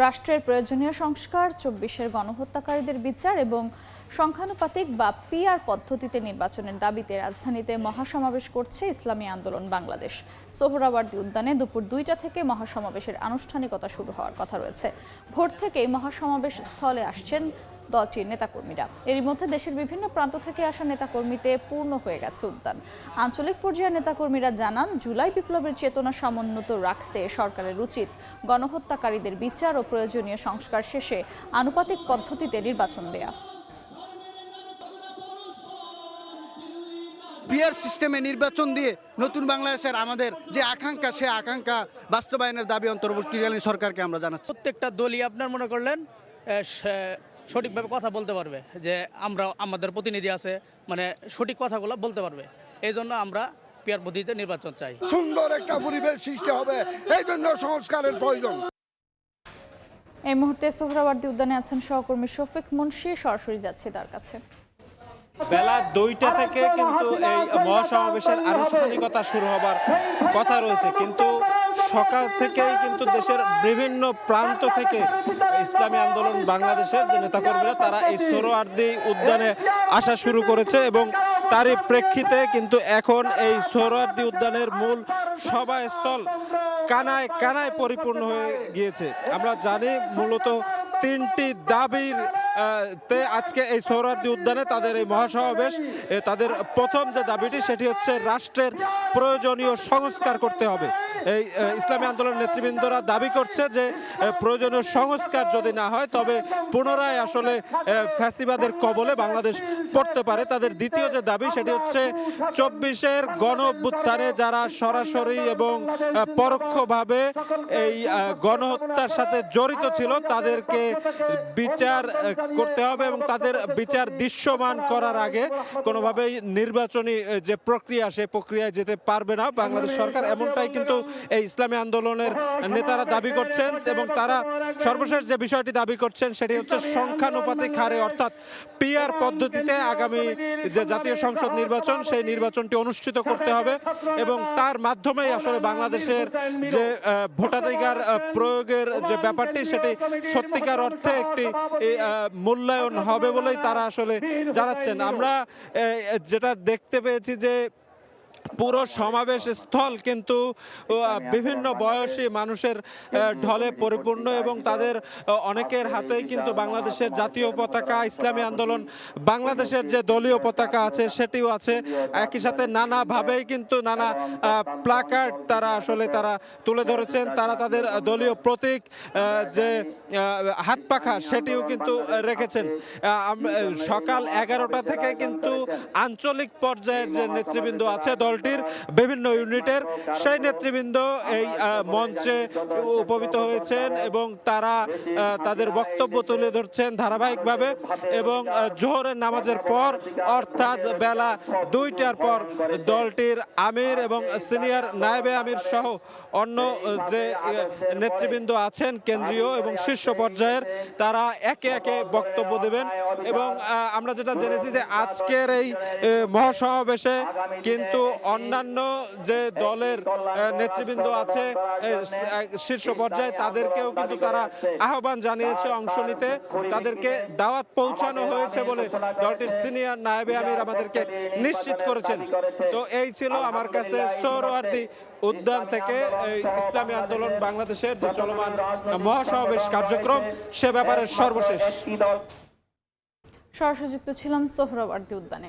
রাষ্ট্রের প্রয়োজনীয় সংস্কার, ২৪-এর গণহত্যাকারীদের বিচার এবং সংখ্যানুপাতিক বা পিআর পদ্ধতিতে নির্বাচনের দাবিতে রাজধানীতে মহাসমাবেশ করছে ইসলামী আন্দোলন বাংলাদেশ। সোহরাওয়ার্দী উদ্যানে দুপুর ২টা থেকে মহাসমাবেশের আনুষ্ঠানিকতা শুরু হওয়ার কথা রয়েছে। ভোর থেকেই মহাসমাবেশ স্থলে আসছেন দলটির নেতাকর্মীরা। এরই মধ্যে দেশের বিভিন্ন প্রান্ত থেকে আসা নেতাকর্মীতে পূর্ণ হয়ে গেছে উদ্যান। আঞ্চলিক পর্যায়ের নেতাকর্মীরা জানান, জুলাই বিপ্লবের চেতনা সমুন্নত রাখতে সরকারের উচিত গণহত্যাকারীদের বিচার ও প্রয়োজনীয় সংস্কার শেষে আনুপাতিক পদ্ধতিতে নির্বাচন দেয়া। পিআর সিস্টেমে নির্বাচন দিয়ে নতুন বাংলাদেশের আমাদের যে আকাঙ্ক্ষা, সে আকাঙ্ক্ষা বাস্তবায়নের দাবি অন্তর্বর্তীকালীন সরকারকে আমরা জানাচ্ছি। প্রত্যেকটা দলই আপনার মনে করলেন সঠিকভাবে কথা বলতে পারবে, যে আমরা আমাদের প্রতিনিধি আছে, মানে সঠিক কথাগুলো বলতে পারবে। এই জন্য আমরা পিআর পদ্ধতিতে নির্বাচন চাই। সুন্দর একটা পরিবেশ সৃষ্টি হবে, এই জন্য সংস্কারের প্রয়োজন। এই মুহূর্তে সোহরাওয়ার্দী উদ্যানে আছেন সহকর্মী শফিক মুন্সি, সরাসরি যাচ্ছে তার কাছে। বেলা ২টা থেকে কিন্তু এই মহাসমাবেশের আনুষ্ঠানিকতা শুরু হবার কথা রয়েছে, কিন্তু সকাল থেকেই কিন্তু দেশের বিভিন্ন প্রান্ত থেকে ইসলামী আন্দোলন বাংলাদেশের যে নেতাকর্মীরা তারা এই সোহরাওয়ার্দী উদ্যানে আসা শুরু করেছে এবং তারই প্রেক্ষিতে কিন্তু এখন এই সোহরাওয়ার্দী উদ্যানের মূল সভাস্থল কানায় কানায় পরিপূর্ণ হয়ে গিয়েছে। আমরা জানি মূলত ৩টি দাবির তে আজকে এই সোহরাওয়ার্দী উদ্যানে তাদের এই মহাসমাবেশ। তাদের প্রথম যে দাবিটি সেটি হচ্ছে রাষ্ট্রের প্রয়োজনীয় সংস্কার করতে হবে। এই ইসলামী আন্দোলন নেতৃবৃন্দরা দাবি করছে যে প্রয়োজনীয় সংস্কার যদি না হয় তবে পুনরায় আসলে ফ্যাসিবাদের কবলে বাংলাদেশ পড়তে পারে। তাদের দ্বিতীয় যে দাবি সেটি হচ্ছে ২৪-এর গণ অভ্যুত্থানে যারা সরাসরি এবং পরোক্ষভাবে এই গণহত্যার সাথে জড়িত ছিল তাদেরকে বিচার করতে হবে এবং তাদের বিচার দৃশ্যমান করার আগে কোনোভাবেই নির্বাচনী যে প্রক্রিয়া সেই প্রক্রিয়ায় যেতে পারবে না বাংলাদেশ সরকার, এমনটাই কিন্তু এই ইসলামী আন্দোলনের নেতারা দাবি করছেন। এবং তারা সর্বশেষ যে বিষয়টি দাবি করছেন সেটি হচ্ছে সংখ্যানুপাতিক হারে অর্থাৎ পিআর পদ্ধতিতে আগামী যে জাতীয় সংসদ নির্বাচন সেই নির্বাচনটি অনুষ্ঠিত করতে হবে এবং তার মাধ্যমেই আসলে বাংলাদেশের যে ভোটাধিকার প্রয়োগের যে ব্যাপারটি সেটি সত্যিকার অর্থে একটি মূল্যায়ন হবে বলেই তারা আসলে জানাচ্ছেন। আমরা যেটা দেখতে পেয়েছি যে পুরো সমাবেশ স্থল কিন্তু বিভিন্ন বয়সী মানুষের ঢলে পরিপূর্ণ এবং তাদের অনেকের হাতেই কিন্তু বাংলাদেশের জাতীয় পতাকা, ইসলামী আন্দোলন বাংলাদেশের যে দলীয় পতাকা আছে সেটিও আছে। একই সাথে নানাভাবেই কিন্তু নানা প্ল্যাকার্ড তারা তুলে ধরেছেন। তারা তাদের দলীয় প্রতীক যে হাত পাখা সেটিও কিন্তু রেখেছেন। সকাল ১১টা থেকে কিন্তু আঞ্চলিক পর্যায়ের যে নেতৃবৃন্দ আছে দলটির বিভিন্ন ইউনিটের সেই নেতৃবৃন্দ এই মঞ্চে উপবিত হয়েছেন এবং তারা তাদের বক্তব্য তুলে ধরছেন ধারাবাহিকভাবে। এবং জোহরের নামাজের পর অর্থাৎ বেলা ২টার পর দলটির আমির এবং সিনিয়র নায়েবে আমির সহ অন্য যে নেতৃবৃন্দ আছেন কেন্দ্রীয় এবং শীর্ষ পর্যায়ের তারা একে একে বক্তব্য দেবেন। এবং আমরা যেটা জেনেছি যে আজকের এই মহাসমাবেশে কিন্তু অন্যান্য যে দলের নেতৃবৃন্দ আছে শীর্ষ পর্যায়ে তাদেরকেও কিন্তু তারা আহ্বান জানিয়েছে অংশ নিতে, তাদেরকে দাওয়াত পৌঁছানো হয়েছে বলে দলটির সিনিয়র নায়েবে আমির আমাদেরকে নিশ্চিত করেছেন। তো এই ছিল আমার কাছে সোহরাওয়ার্দী উদ্যান থেকে ইসলামী আন্দোলন বাংলাদেশের যে চলমান মহাসমাবেশ কার্যক্রম সে ব্যাপারে সর্বশেষ। সরাসরি যুক্ত ছিলাম সোহরাওয়ার্দী উদ্যানে।